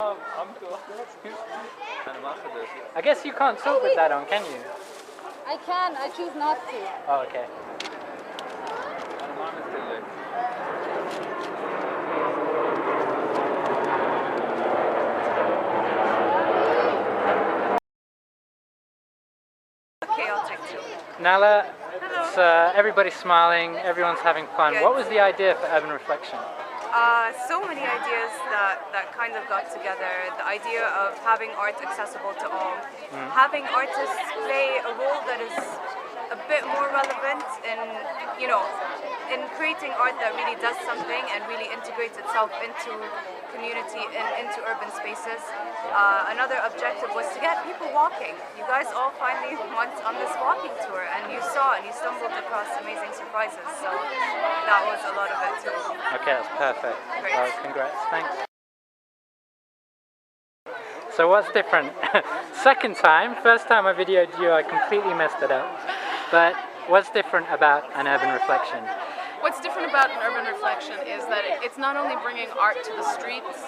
I guess you can't talk with that on, can you? I can, I choose not to. Oh, okay. Chaotic too. Nala, Hello. it's, everybody's smiling, everyone's having fun. Good. What was the idea for Urban Reflection? So many ideas that kind of got together. The idea of having art accessible to all, having artists play a role that is a bit more relevant in, in creating art that really does something and really integrates itself into community and into urban spaces. Another objective was to get people walking. You guys all finally went on this walking tour and you saw and you stumbled across amazing surprises. So that was a lot of it too. Okay, that's perfect. Great. Congrats, thanks. So what's different? Second time, first time I videoed you, I completely messed it up. But what's different about an Urban Reflection? What's different about an urban reflection is that it's not only bringing art to the streets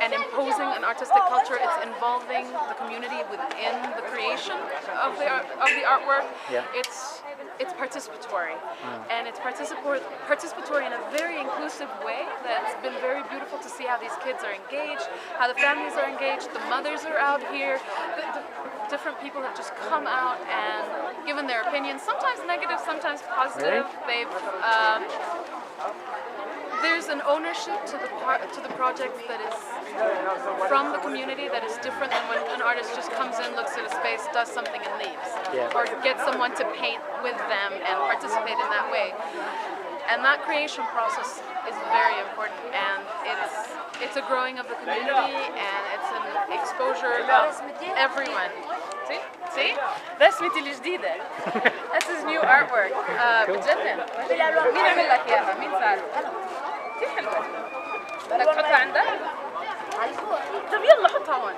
and imposing an artistic culture, it's involving the community within the creation of the artwork. Yeah. It's participatory, and it's participatory in a very inclusive way that's been very beautiful to see how these kids are engaged, how the families are engaged, the mothers are out here, the different people have just come out and given their opinions, sometimes negative, sometimes positive. Really? There's an ownership to the project that is from the community that is different than when an artist just comes in, looks at a space, does something and leaves. Yeah. Or gets someone to paint with them and participate in that way. And that creation process is very important, and it's a growing of the community and it's an exposure of everyone. See? رسمتي الجديدة. This is new artwork. بتجنن. مين عمل لك إياها؟ مين صار؟ كثير حلوة. بدك تحطها عندك؟ طب يلا حطها هون.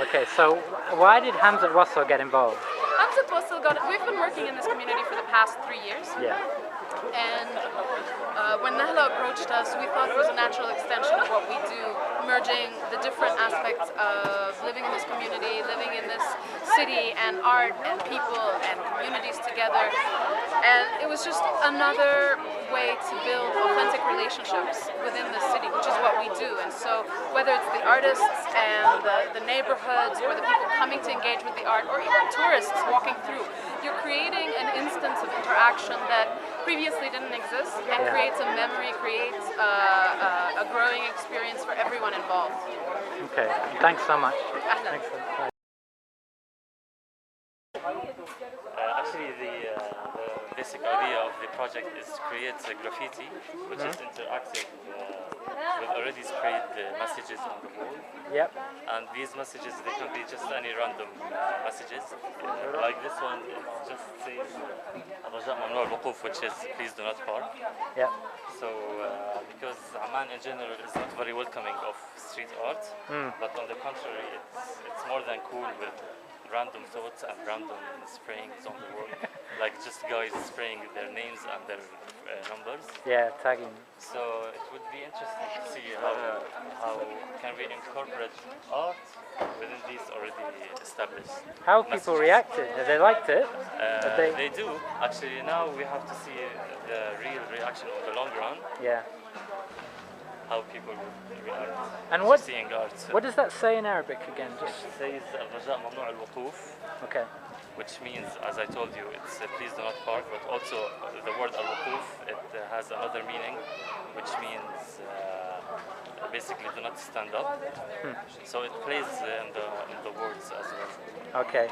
Okay, so why did Hamza Wassel get involved? Hamza Wassel we've been working in this community for the past 3 years. Yeah. And when Nahla approached us, we thought it was a natural extension of what we do, merging the different aspects of living in this community, living in this city, and art and people and communities together. And it was just another way to build authentic relationships within the city, which is what we do. And so whether it's the artists and the neighborhoods or the people coming to engage with the art, or even tourists walking through, you're creating an instance of interaction that previously didn't exist and creates a memory, creates a growing experience for everyone involved. Okay, thanks so much. Ahlan. Thanks. Bye. Actually, the basic idea of the project is to create a graffiti which is interactive with already sprayed messages on the wall. Yep. And these messages, they can be just any random messages. Like this one, it just says الرجاء ممنوع الوقوف, which is please do not park. Yep. So, because Amman in general is not very welcoming of street art, but on the contrary, it's more than cool with random thoughts and random sprayings on the wall, like just guys spraying their names and their numbers. Yeah, tagging. So it would be interesting to see how can we incorporate art within these already established. How have people reacted? Have they liked it? They do. Actually, now we have to see the real reaction on the long run. Yeah. How people would react And to what seeing art. what does that say in Arabic again? Just It says الرجاء ممنوع الوقوف, okay. which means, as I told you, it's please do not park, but also the word al-wuquf, it has another meaning, which means basically do not stand up. So it plays in the words as well. Okay.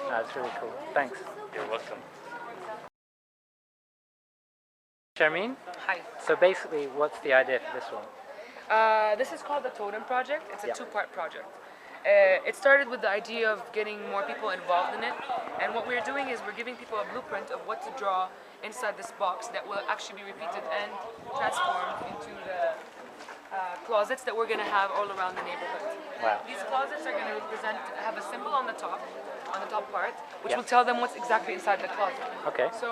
That's really cool. Thanks. You're welcome. Sharmeen? Hi. So basically, what's the idea for this one? This is called the Totem Project. It's a Yeah. two-part project. It started with the idea of getting more people involved in it, and what we're doing is we're giving people a blueprint of what to draw inside this box that will actually be repeated and transformed into the closets that we're going to have all around the neighborhood. Wow. These closets are going to have a symbol on the top part, which Yeah. will tell them what's exactly inside the closet. Okay. So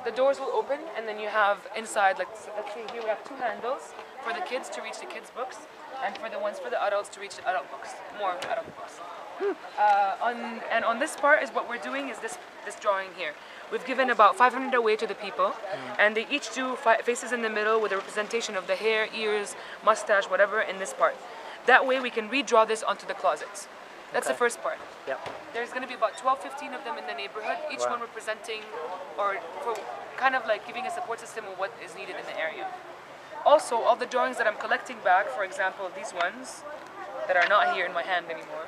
the doors will open, and then you have inside, like let's see here, we have 2 handles for the kids to reach the kids' books. and for the ones for the adults to reach the adult books, more of the adult books. On this part is what we're doing is this drawing here. We've given about 500 away to the people, and they each do faces in the middle with a representation of the hair, ears, mustache, whatever in this part. That way we can redraw this onto the closets. That's the first part. Yep. There's going to be about 12, 15 of them in the neighborhood, each one representing or for kind of like giving a support system of what is needed in the area. Also, all the drawings that I'm collecting back, for example, these ones that are not here in my hand anymore,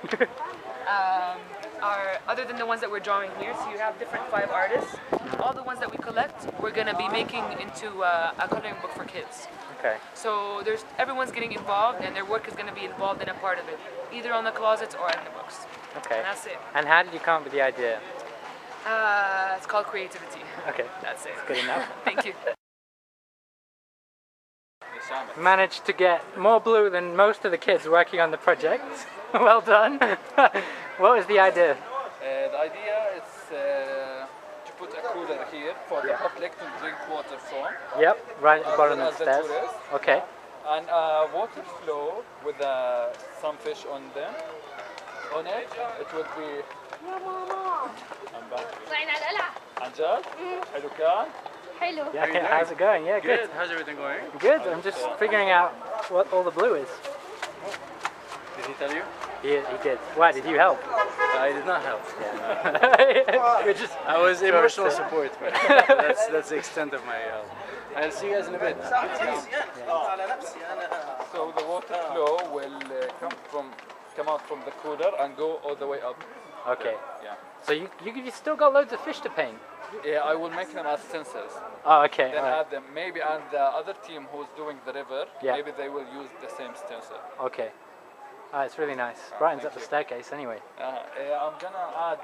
are other than the ones that we're drawing here. So you have different 5 artists. All the ones that we collect, we're going to be making into a coloring book for kids. Okay. So everyone's getting involved, and their work is going to be involved in a part of it, either on the closets or in the books. Okay. And that's it. And how did you come up with the idea? It's called creativity. Okay. That's it. Good enough. Thank you. Managed to get more blue than most of the kids working on the project. Well done. What was the idea? The idea is to put a cooler here for the public to drink water from. Yep, right at the bottom of the stairs. tourists. Okay. And water flow with some fish on them. On it, it would be. Anjal, hello, Khan. Hello. Yeah, how's it going? Yeah, good. How's everything going? Good. I'm just figuring out what all the blue is. Did he tell you? He did. Why? Did you help? I did not help. You're just I was sort of emotional so- support, but that's the extent of my help. I'll see you guys in a bit. So the water flow will come out from the cooler and go all the way up. Okay. Yeah. So you still got loads of fish to paint. Yeah, I will make them as stencils. Oh, okay. Then All right. add them. Maybe and the other team who's doing the river, Yeah. maybe they will use the same stencil. Okay. It's really nice. Brightens up the staircase anyway. I'm gonna add,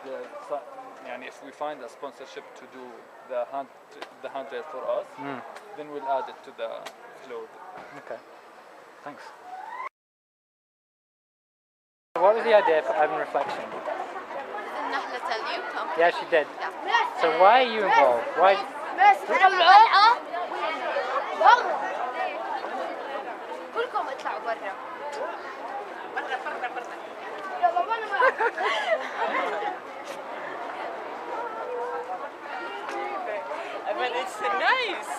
if we find a sponsorship to do the handrail for us, then we'll add it to the floor. Okay. Thanks. What was the idea for Urban Reflection? Nahla tell you? Yeah, she did. So why are you involved? Why? كلكم اطلعوا برا. I mean, it's a nice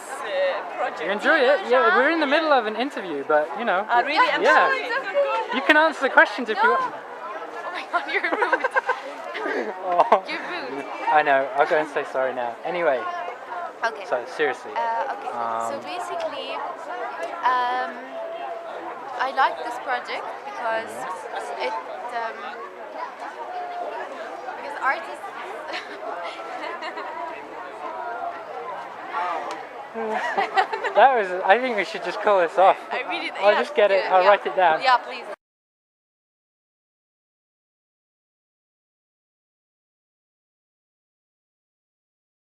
project. You enjoy it? Yeah, we're in the middle of an interview, but you know. I really am Yeah. sorry. You can answer the questions if you want. Oh my god, you're rude. Oh. You're rude. I know. I'll go and say sorry now. Anyway. Okay. So seriously. Okay. So basically, I like this project because because artists. That was. I think we should just call this off. I really. I'll just get it. I'll write it down. Yeah, please.